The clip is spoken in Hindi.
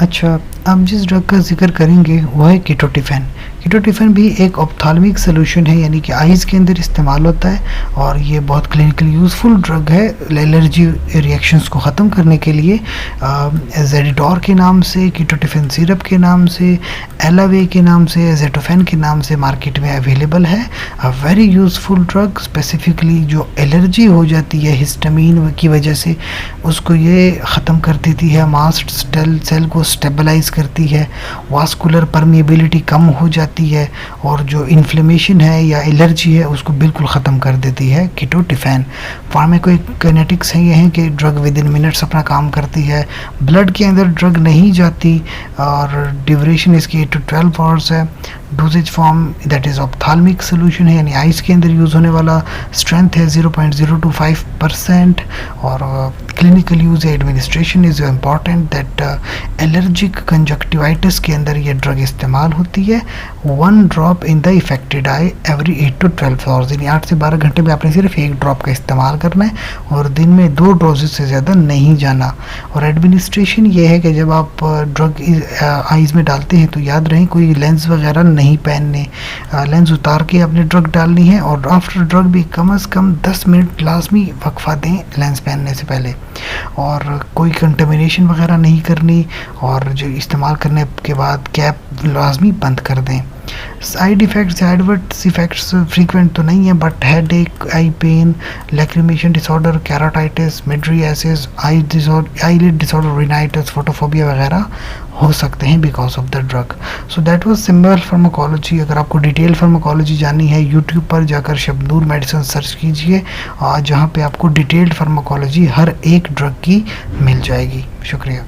अच्छा, अब जिस ड्रग का ज़िक्र करेंगे वो है कीटोटिफेन। कीटोटिफेन भी एक ऑप्थाल्मिक सॉल्यूशन है, यानी कि आइज़ के अंदर इस्तेमाल होता है और ये बहुत क्लिनिकली यूज़फुल ड्रग है एलर्जी रिएक्शंस को ख़त्म करने के लिए। ज़ेडिडोर के नाम से, कीटोटिफेन सिरप के नाम से, एलावे के नाम से, एज़ेटोफेन के नाम से मार्केट में अवेलेबल है। A very useful drug, specifically जो एलर्जी हो जाती है हिस्टामिन की वजह से, उसको ये ख़त्म कर देती है। मास्ट सेल को स्टेबलाइज करती है, वास्कुलर परमिएबिलिटी कम हो जाती है और जो इन्फ्लेमेशन है या एलर्जी है उसको बिल्कुल ख़त्म कर देती है कीटोटिफेन। फार्माकोकाइनेटिक्स है ये हैं कि ड्रग विद इन मिनट्स अपना काम करती है, ब्लड के अंदर ड्रग नहीं जाती और ड्यूरेशन इसकी 8 to 12 आवर्स है। Doses form that is ophthalmic solution है, यानी आइज़ के अंदर यूज़ होने वाला स्ट्रेंथ है 0.025% और क्लिनिकल यूज़ है। Administration is important that allergic conjunctivitis के अंदर ये ड्रग इस्तेमाल होती है। 1 drop in the affected I every 8 to 12 hours, यानी 8 से 12 घंटे में आपने सिर्फ 1 ड्रॉप का इस्तेमाल करना है और दिन में 2 डोजेज से ज़्यादा नहीं जाना। और एडमिनिस्ट्रेशन ये है कि जब आप ड्रग आइज़ में डालते हैं तो याद रहे कोई लेंस वगैरह नहीं पहनने, लेंस उतार के आपने ड्रग डालनी है और आफ्टर ड्रग भी कम से कम 10 मिनट लाजमी वक्फा दें लेंस पहनने से पहले, और कोई कंटेमिनेशन वगैरह नहीं करनी और जो इस्तेमाल करने के बाद कैप लाजमी बंद कर दें। Side effects, adverse effects frequent तो नहीं है, but headache, eye pain, lacrimation disorder, keratitis, mydriasis, eyelid disorder, rhinitis, photophobia वगैरह हो सकते हैं because of the drug. So that was simple pharmacology. अगर आपको डिटेल फार्माकोलॉजी जाननी है, यूट्यूब पर जाकर शबनूर मेडिसिन सर्च कीजिए, जहाँ पे आपको डिटेल्ड फार्माकोलॉजी हर एक ड्रग की मिल जाएगी। शुक्रिया।